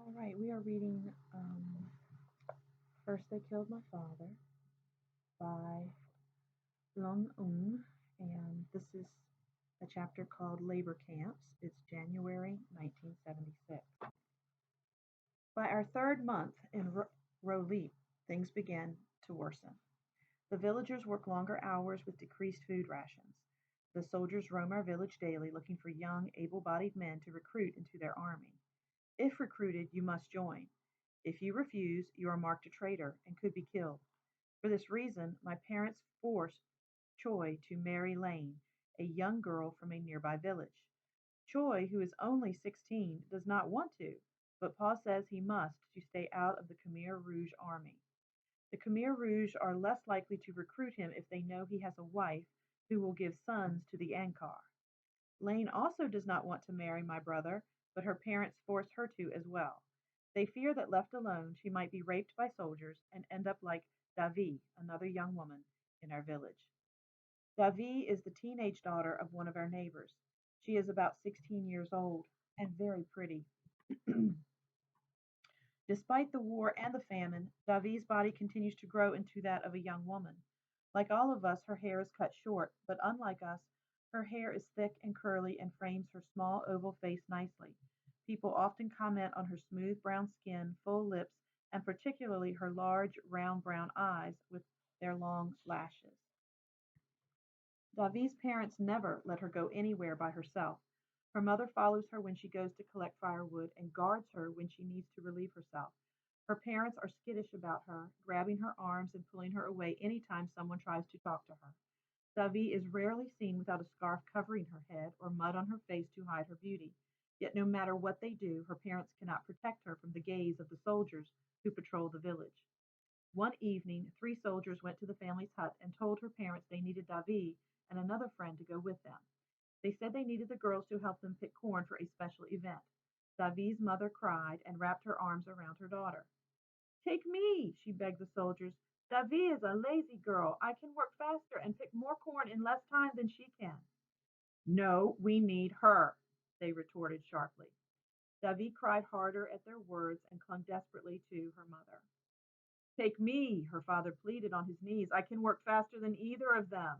All right, we are reading First They Killed My Father by Lung Un, and this is a chapter called Labor Camps. It's January 1976. By our third month in Rolip, things began to worsen. The villagers work longer hours with decreased food rations. The soldiers roam our village daily looking for young, able bodied men to recruit into their army. If recruited, you must join. If you refuse, you are marked a traitor and could be killed. For this reason, my parents forced Choi to marry Lane, a young girl from a nearby village. Choi, who is only 16, does not want to, but Pa says he must to stay out of the Khmer Rouge army. The Khmer Rouge are less likely to recruit him if they know he has a wife who will give sons to the Ankar. Lane also does not want to marry my brother, but her parents force her to as well. They fear that left alone she might be raped by soldiers and end up like Davi, another young woman in our village. Davi is the teenage daughter of one of our neighbors. She is about 16 years old and very pretty. Despite the war and the famine, Davi's body continues to grow into that of a young woman. Like all of us, her hair is cut short, but unlike us, her hair is thick and curly and frames her small oval face nicely. People often comment on her smooth brown skin, full lips, and particularly her large round brown eyes with their long lashes. Davi's parents never let her go anywhere by herself. Her mother follows her when she goes to collect firewood and guards her when she needs to relieve herself. Her parents are skittish about her, grabbing her arms and pulling her away anytime someone tries to talk to her. Davi is rarely seen without a scarf covering her head or mud on her face to hide her beauty. Yet no matter what they do, her parents cannot protect her from the gaze of the soldiers who patrol the village. One evening, three soldiers went to the family's hut and told her parents they needed Davi and another friend to go with them. They said they needed the girls to help them pick corn for a special event. Davi's mother cried and wrapped her arms around her daughter. Take me, she begged the soldiers. Davi is a lazy girl. I can work faster and pick more corn in less time than she can. No, we need her, they retorted sharply. Davi cried harder at their words and clung desperately to her mother. Take me, her father pleaded on his knees. I can work faster than either of them.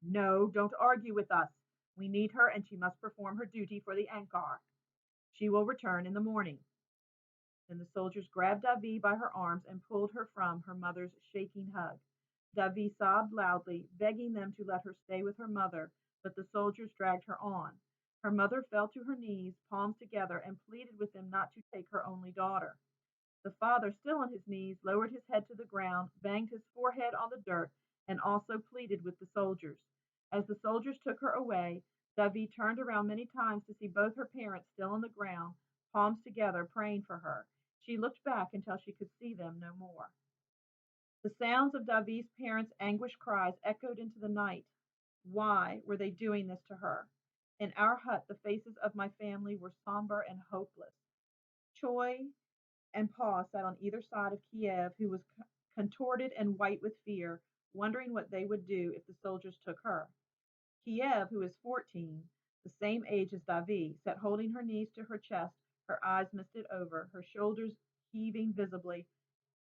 No, don't argue with us. We need her and she must perform her duty for the Ankar. She will return in the morning. Then the soldiers grabbed Davi by her arms and pulled her from her mother's shaking hug. Davi sobbed loudly, begging them to let her stay with her mother, but the soldiers dragged her on. Her mother fell to her knees, palms together, and pleaded with them not to take her only daughter. The father, still on his knees, lowered his head to the ground, banged his forehead on the dirt, and also pleaded with the soldiers. As the soldiers took her away, Davi turned around many times to see both her parents still on the ground, palms together, praying for her. She looked back until she could see them no more. The sounds of Davi's parents' anguished cries echoed into the night. Why were they doing this to her? In our hut, the faces of my family were somber and hopeless. Choi and Pa sat on either side of Kiev, who was contorted and white with fear, wondering what they would do if the soldiers took her. Kiev, who is 14, the same age as Davi, sat holding her knees to her chest, her eyes misted over, her shoulders heaving visibly.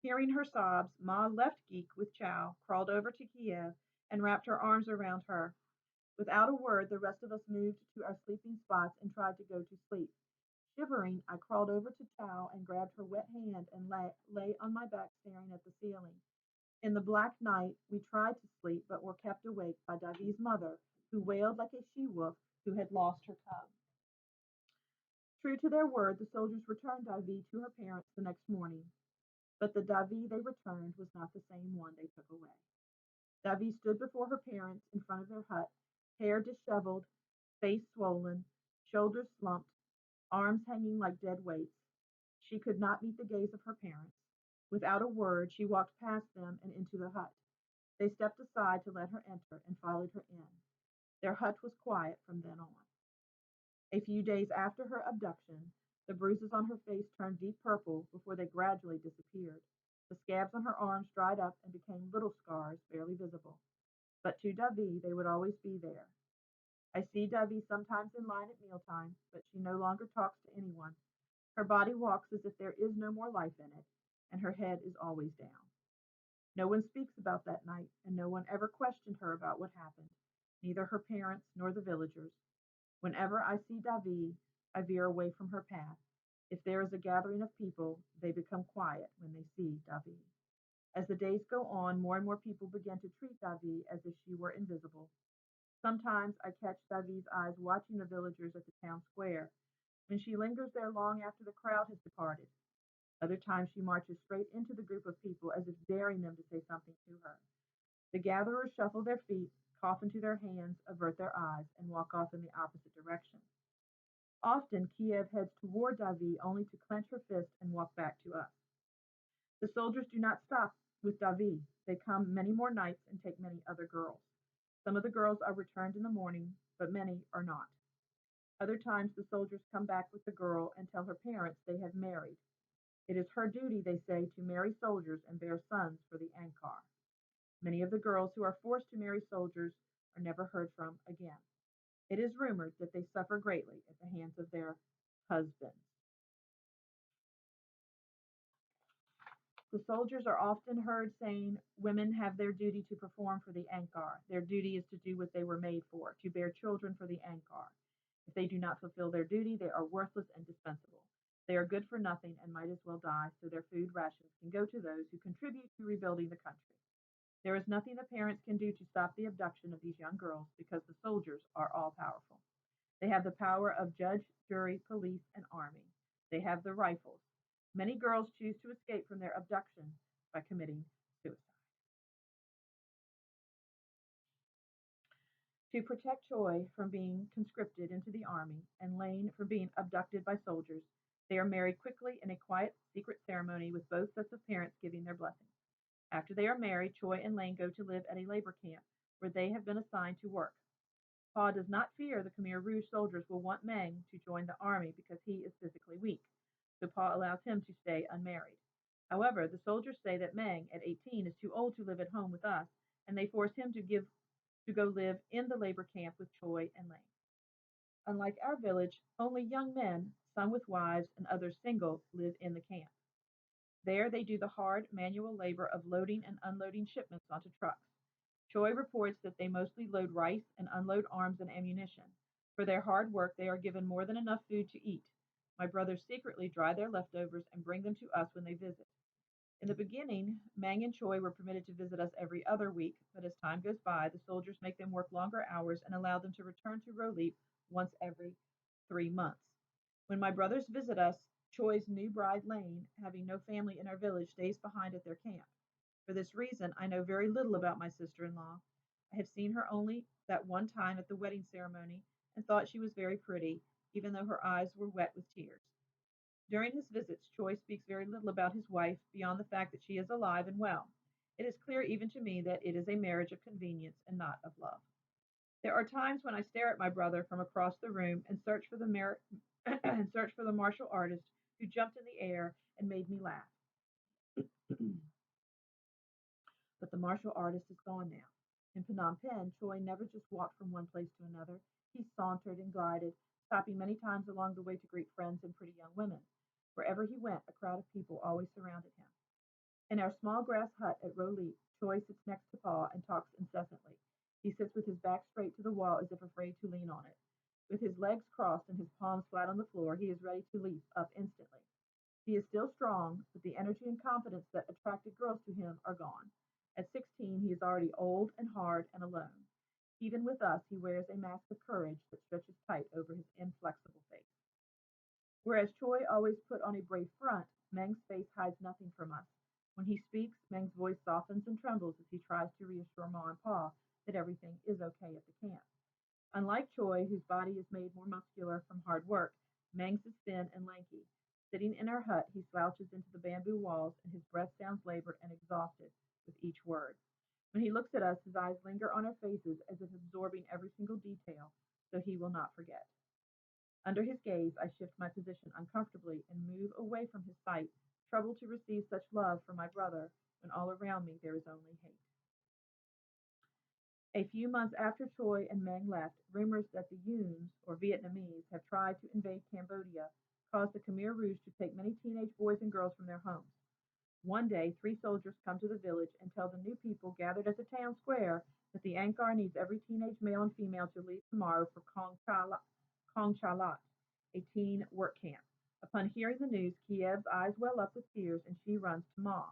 Hearing her sobs, Ma left Geek with Chow, crawled over to Kiev, and wrapped her arms around her. Without a word, the rest of us moved to our sleeping spots and tried to go to sleep. Shivering, I crawled over to Chow and grabbed her wet hand and lay on my back staring at the ceiling. In the black night, we tried to sleep but were kept awake by Davi's mother, who wailed like a she wolf who had lost her cub. True to their word, the soldiers returned Davi to her parents the next morning, but the Davi they returned was not the same one they took away. Davi stood before her parents in front of their hut, hair disheveled, face swollen, shoulders slumped, arms hanging like dead weights. She could not meet the gaze of her parents. Without a word, she walked past them and into the hut. They stepped aside to let her enter and followed her in. Their hut was quiet from then on. A few days after her abduction, the bruises on her face turned deep purple before they gradually disappeared. The scabs on her arms dried up and became little scars, barely visible. But to Davi, they would always be there. I see Davi sometimes in line at mealtime, but she no longer talks to anyone. Her body walks as if there is no more life in it, and her head is always down. No one speaks about that night, and no one ever questioned her about what happened, neither her parents nor the villagers. Whenever I see Davy, I veer away from her path. If there is a gathering of people, they become quiet when they see Davy. As the days go on, more and more people begin to treat Davy as if she were invisible. Sometimes I catch Davy's eyes watching the villagers at the town square, when she lingers there long after the crowd has departed. Other times she marches straight into the group of people as if daring them to say something to her. The gatherers shuffle their feet, cough into their hands, avert their eyes, and walk off in the opposite direction. Often Kiev heads toward Davy only to clench her fist and walk back to us. The soldiers do not stop with Davy. They come many more nights and take many other girls. Some of the girls are returned in the morning, but many are not. Other times the soldiers come back with the girl and tell her parents they have married. It is her duty, they say, to marry soldiers and bear sons for the Ankar. Many of the girls who are forced to marry soldiers are never heard from again. It is rumored that they suffer greatly at the hands of their husbands. The soldiers are often heard saying women have their duty to perform for the Ankar. Their duty is to do what they were made for, to bear children for the Ankar. If they do not fulfill their duty, they are worthless and dispensable. They are good for nothing and might as well die, so their food rations can go to those who contribute to rebuilding the country. There is nothing the parents can do to stop the abduction of these young girls because the soldiers are all powerful. They have the power of judge, jury, police, and army. They have the rifles. Many girls choose to escape from their abduction by committing suicide. To protect Choi from being conscripted into the army and Lane from being abducted by soldiers, they are married quickly in a quiet, secret ceremony with both sets of parents giving their blessings. After they are married, Choi and Lane go to live at a labor camp where they have been assigned to work. Pa does not fear the Khmer Rouge soldiers will want Meng to join the army because he is physically weak, so Pa allows him to stay unmarried. However, the soldiers say that Meng, at 18, is too old to live at home with us, and they force him to go live in the labor camp with Choi and Lane. Unlike our village, only young men, some with wives and others single, live in the camp. There they do the hard manual labor of loading and unloading shipments onto trucks. Choi reports that they mostly load rice and unload arms and ammunition. For their hard work, they are given more than enough food to eat. My brothers secretly dry their leftovers and bring them to us when they visit. In the beginning, Mang and Choi were permitted to visit us every other week, but as time goes by, the soldiers make them work longer hours and allow them to return to Rolip once every 3 months. When my brothers visit us, Choi's new bride Lane, having no family in our village, stays behind at their camp. For this reason, I know very little about my sister in law. I have seen her only that one time at the wedding ceremony and thought she was very pretty, even though her eyes were wet with tears. During his visits, Choi speaks very little about his wife beyond the fact that she is alive and well. It is clear even to me that it is a marriage of convenience and not of love. There are times when I stare at my brother from across the room and search for and search for the martial artist who jumped in the air and made me laugh. But the martial artist is gone now. In Phnom Penh, Choi never just walked from one place to another. He sauntered and glided, stopping many times along the way to greet friends and pretty young women. Wherever he went, a crowd of people always surrounded him. In our small grass hut at Roli, Choi sits next to Pa and talks incessantly. He sits with his back straight to the wall as if afraid to lean on it. With his legs crossed and his palms flat on the floor, he is ready to leap up instantly. He is still strong, but the energy and confidence that attracted girls to him are gone. At 16, he is already old and hard and alone. Even with us, he wears a mask of courage that stretches tight over his inflexible face. Whereas Choi always put on a brave front, Meng's face hides nothing from us. When he speaks, Meng's voice softens and trembles as he tries to reassure Ma and Pa that everything is okay at the camp. Unlike Choi, whose body is made more muscular from hard work, Meng's is thin and lanky. Sitting in our hut, he slouches into the bamboo walls, and his breath sounds labored and exhausted with each word. When he looks at us, his eyes linger on our faces as if absorbing every single detail, so he will not forget. Under his gaze, I shift my position uncomfortably and move away from his sight, troubled to receive such love from my brother when all around me there is only hate. A few months after Choi and Meng left, rumors that the Yuns, or Vietnamese, have tried to invade Cambodia caused the Khmer Rouge to take many teenage boys and girls from their homes. One day, three soldiers come to the village and tell the new people gathered at the town square that the Ankar needs every teenage male and female to leave tomorrow for Kongchalat, a teen work camp. Upon hearing the news, Kiev's eyes well up with tears and she runs to Ma.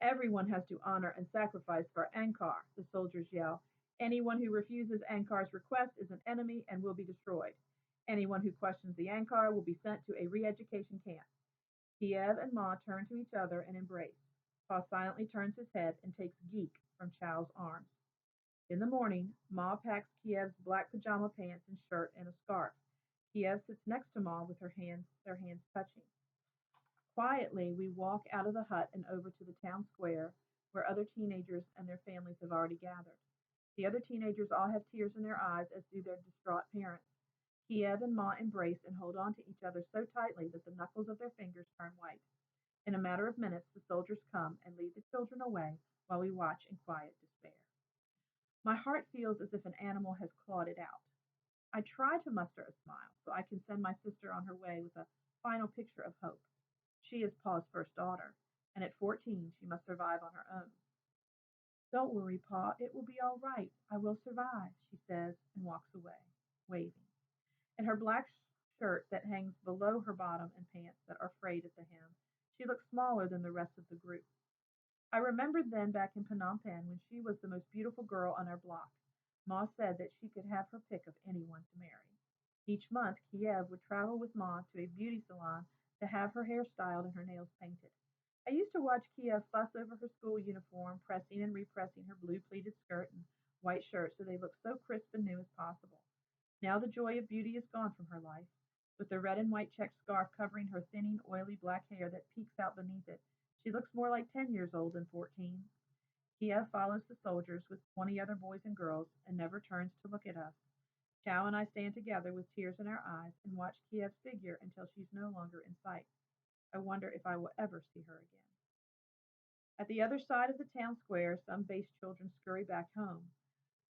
Everyone has to honor and sacrifice for Ankar, the soldiers yell. Anyone who refuses Ankar's request is an enemy and will be destroyed. Anyone who questions the Ankar will be sent to a re education camp. Kiev and Ma turn to each other and embrace. Pa silently turns his head and takes Geek from Chow's arms. In the morning, Ma packs Kiev's black pajama pants and shirt and a scarf. Kiev sits next to Ma with their hands touching. Quietly, we walk out of the hut and over to the town square, where other teenagers and their families have already gathered. The other teenagers all have tears in their eyes, as do their distraught parents. Kiev and Ma embrace and hold on to each other so tightly that the knuckles of their fingers turn white. In a matter of minutes, the soldiers come and lead the children away while we watch in quiet despair. My heart feels as if an animal has clawed it out. I try to muster a smile so I can send my sister on her way with a final picture of hope. She is Pa's first daughter, and at 14 she must survive on her own. Don't worry, Pa, it will be all right. I will survive, she says and walks away, waving. In her black shirt that hangs below her bottom and pants that are frayed at the hem, she looks smaller than the rest of the group. I remembered then back in Phnom Penh when she was the most beautiful girl on our block. Ma said that she could have her pick of anyone to marry. Each month, Kiev would travel with Ma to a beauty salon to have her hair styled and her nails painted. I used to watch Kiev fuss over her school uniform, pressing and repressing her blue pleated skirt and white shirt so they looked so crisp and new as possible. Now the joy of beauty is gone from her life. With the red and white check scarf covering her thinning, oily black hair that peeks out beneath it, she looks more like 10 years old than 14. Kiev follows the soldiers with 20 other boys and girls and never turns to look at us. Chow and I stand together with tears in our eyes and watch Kiev's figure until she's no longer in sight. I wonder if I will ever see her again. At the other side of the town square, some base children scurry back home.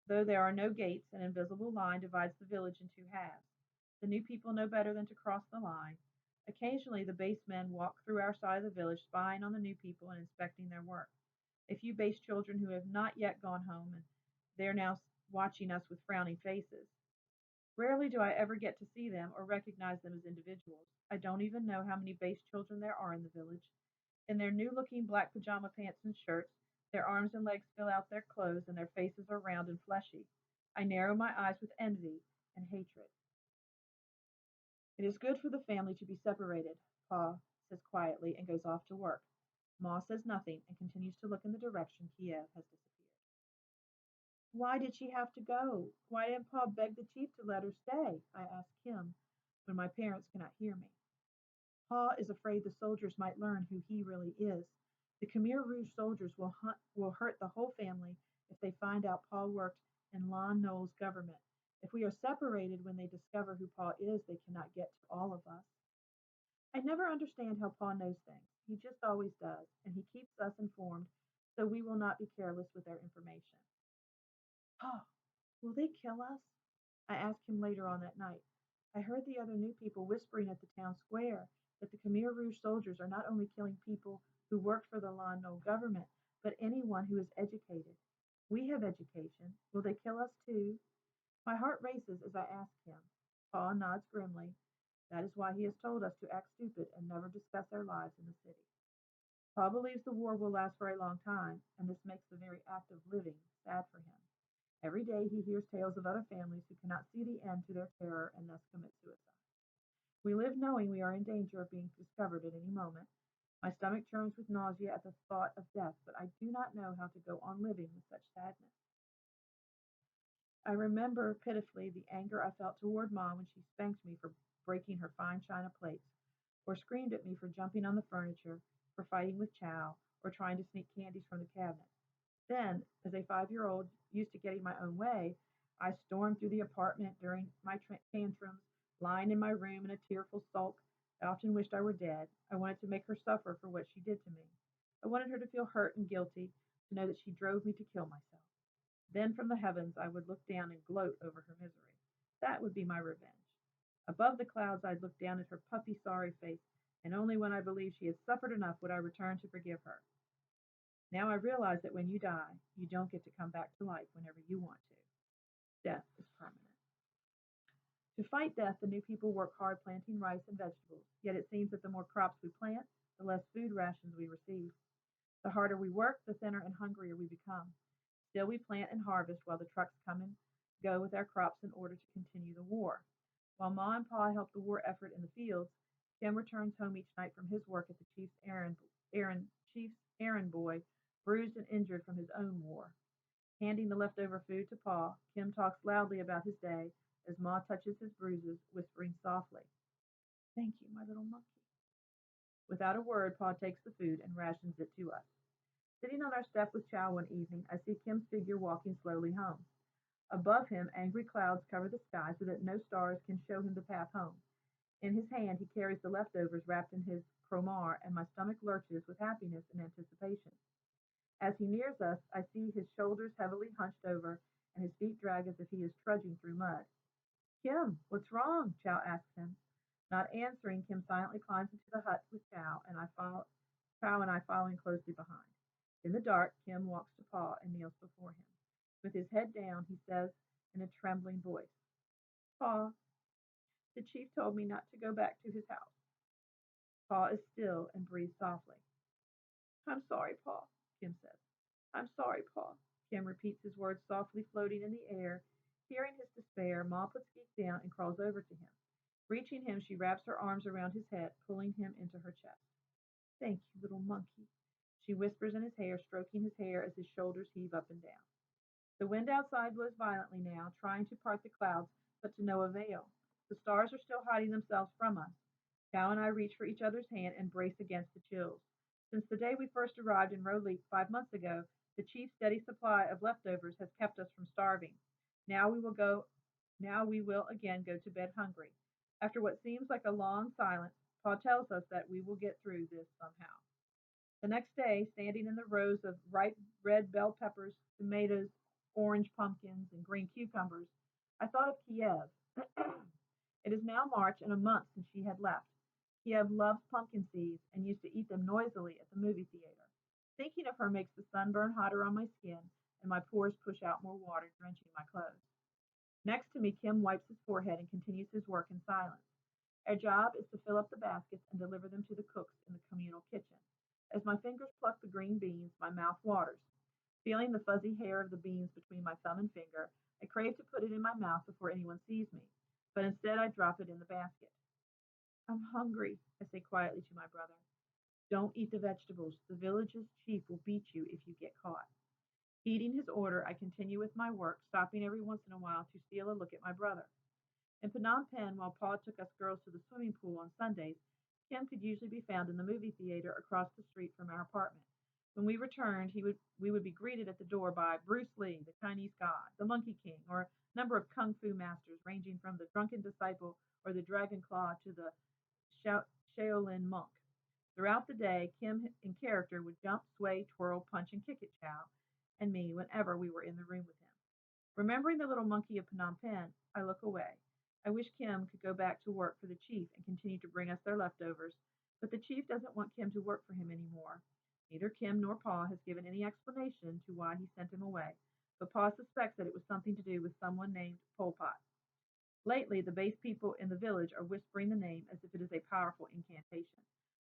Though there are no gates, an invisible line divides the village in two halves. The new people know better than to cross the line. Occasionally, the base men walk through our side of the village, spying on the new people and inspecting their work. A few base children who have not yet gone home, and they're now watching us with frowning faces. Rarely do I ever get to see them or recognize them as individuals. I don't even know how many base children there are in the village. In their new looking black pajama pants and shirts, their arms and legs fill out their clothes and their faces are round and fleshy. I narrow my eyes with envy and hatred. It is good for the family to be separated, Pa says quietly and goes off to work. Ma says nothing and continues to look in the direction Kiev has disappeared. Why did she have to go? Why didn't Pa beg the chief to let her stay? I ask him when my parents cannot hear me. Pa is afraid the soldiers might learn who he really is. The Khmer Rouge soldiers will hurt the whole family if they find out Pa worked in Lon Nol's government. If we are separated when they discover who Pa is, they cannot get to all of us. I never understand how Pa knows things. He just always does, and he keeps us informed so we will not be careless with our information. Pa, will they kill us? I asked him later on that night. I heard the other new people whispering at the town square that the Khmer Rouge soldiers are not only killing people who work for the Lon Nol government, but anyone who is educated. We have education. Will they kill us too? My heart races as I ask him. Pa nods grimly. That is why he has told us to act stupid and never discuss our lives in the city. Pa believes the war will last for a long time, and this makes the very act of living sad for him. Every day he hears tales of other families who cannot see the end to their terror and thus commit suicide. We live knowing we are in danger of being discovered at any moment. My stomach churns with nausea at the thought of death, but I do not know how to go on living with such sadness. I remember pitifully the anger I felt toward Mom when she spanked me for breaking her fine china plates, or screamed at me for jumping on the furniture, for fighting with Chow, or trying to sneak candies from the cabinet. Then, as a 5-year old used to getting my own way, I stormed through the apartment during my tantrums, lying in my room in a tearful sulk. I often wished I were dead. I wanted to make her suffer for what she did to me. I wanted her to feel hurt and guilty, to know that she drove me to kill myself. Then from the heavens I would look down and gloat over her misery. That would be my revenge. Above the clouds, I'd look down at her puffy, sorry face, and only when I believed she had suffered enough would I return to forgive her. Now I realize that when you die, you don't get to come back to life whenever you want to. Death is permanent. To fight death, the new people work hard planting rice and vegetables, yet it seems that the more crops we plant, the less food rations we receive. The harder we work, the thinner and hungrier we become. Still, we plant and harvest while the trucks come and go with our crops in order to continue the war. While Ma and Pa help the war effort in the fields, Kim returns home each night from his work at the chief's errand boy, bruised and injured from his own war. Handing the leftover food to Pa, Kim talks loudly about his day as Ma touches his bruises, whispering softly, "Thank you, my little monkey." Without a word, Pa takes the food and rations it to us. Sitting on our step with Chow one evening, I see Kim's figure walking slowly home. Above him, angry clouds cover the sky so that no stars can show him the path home. In his hand, he carries the leftovers wrapped in his kromar, and my stomach lurches with happiness and anticipation. As he nears us, I see his shoulders heavily hunched over and his feet drag as if he is trudging through mud. "Kim, what's wrong?" Chow asks him. Not answering, Kim silently climbs into the hut with Chow and I following closely behind. In the dark, Kim walks to Pa and kneels before him. With his head down, he says in a trembling voice, "Pa, the chief told me not to go back to his house." Pa is still and breathes softly. "I'm sorry, Pa," Kim says. "I'm sorry, Pa." Kim repeats his words softly, floating in the air. Hearing his despair, Ma puts Geek down and crawls over to him. Reaching him, she wraps her arms around his head, pulling him into her chest. "Thank you, little monkey," she whispers in his hair, stroking his hair as his shoulders heave up and down. The wind outside blows violently now, trying to part the clouds, but to no avail. The stars are still hiding themselves from us. Cal and I reach for each other's hand and brace against the chills. Since the day we first arrived in Roleek 5 months ago, the chief's steady supply of leftovers has kept us from starving. Now we will go now we will again go to bed hungry. After what seems like a long silence, Pa tells us that we will get through this somehow. The next day, standing in the rows of ripe red bell peppers, tomatoes, orange pumpkins, and green cucumbers, I thought of Kiev. It is now March and a month since she had left. Kiev loves pumpkin seeds and used to eat them noisily at the movie theater. Thinking of her makes the sun burn hotter on my skin and my pores push out more water, drenching my clothes. Next to me, Kim wipes his forehead and continues his work in silence. Our job is to fill up the baskets and deliver them to the cooks in the communal kitchen. As my fingers pluck the green beans, my mouth waters. Feeling the fuzzy hair of the beans between my thumb and finger, I crave to put it in my mouth before anyone sees me, but instead I drop it in the basket. "I'm hungry," I say quietly to my brother. "Don't eat the vegetables. The village's chief will beat you if you get caught." Heeding his order, I continue with my work, stopping every once in a while to steal a look at my brother. In Phnom Penh, while Pa took us girls to the swimming pool on Sundays, Kim could usually be found in the movie theater across the street from our apartment. When we returned, we would be greeted at the door by Bruce Lee, the Chinese god, the Monkey King, or a number of kung fu masters ranging from the drunken disciple or the dragon claw to the Shaolin monk. Throughout the day, Kim in character would jump, sway, twirl, punch, and kick at Chow and me whenever we were in the room with him. Remembering the little monkey of Phnom Penh, I look away. I wish Kim could go back to work for the chief and continue to bring us their leftovers, but the chief doesn't want Kim to work for him anymore. Neither Kim nor Pa has given any explanation to why he sent him away, but Pa suspects that it was something to do with someone named Pol Pot. Lately, the base people in the village are whispering the name as if it is a powerful incantation.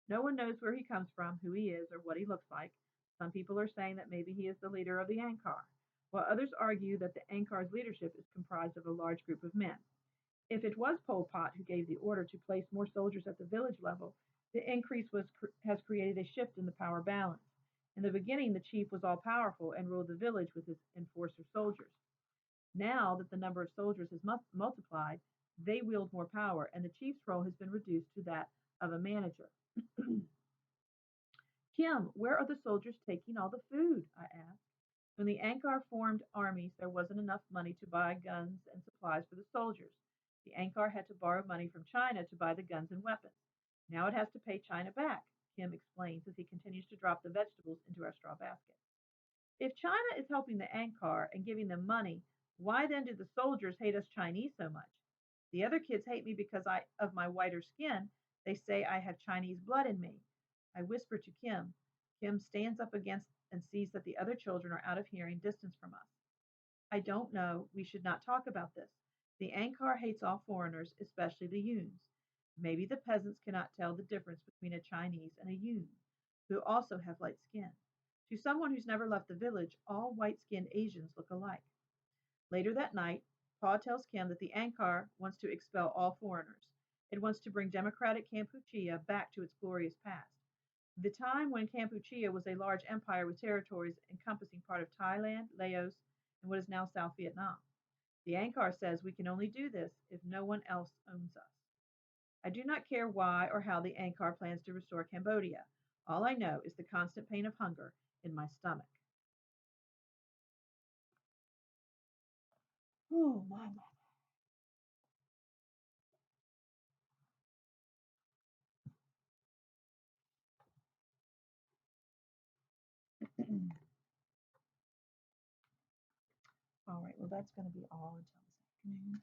No one knows where he comes from, who he is, or what he looks like. Some people are saying that maybe he is the leader of the Ankar, while others argue that the Ankar's leadership is comprised of a large group of men. If it was Pol Pot who gave the order to place more soldiers at the village level, the has created a shift in the power balance. In the beginning, the chief was all powerful and ruled the village with his enforcer soldiers. Now that the number of soldiers has multiplied, they wield more power, and the chief's role has been reduced to that of a manager. "Kim, where are the soldiers taking all the food?" I asked. When the Ankar formed armies, there wasn't enough money to buy guns and supplies for the soldiers. The Ankar had to borrow money from China to buy the guns and weapons. Now it has to pay China back, Kim explains as he continues to drop the vegetables into our straw basket. "If China is helping the Ankar and giving them money, why then do the soldiers hate us Chinese so much?" The other kids hate me because of my whiter skin. They say I have Chinese blood in me. I whisper to Kim. Kim stands up against and sees that the other children are out of hearing distance from us. I don't know. We should not talk about this. The Ankar hates all foreigners, especially the Yuns. Maybe the peasants cannot tell the difference between a Chinese and a Yun, who also have light skin. To someone who's never left the village, all white skinned Asians look alike. Later that night, Pa tells Kim that the Ankar wants to expel all foreigners. It wants to bring democratic Kampuchea back to its glorious past. The time when Kampuchea was a large empire with territories encompassing part of Thailand, Laos, and what is now South Vietnam. The Ankar says we can only do this if no one else owns us. I do not care why or how the Ankar plans to restore Cambodia. All I know is the constant pain of hunger in my stomach. Oh, my. All right, well, that's going to be all until this afternoon.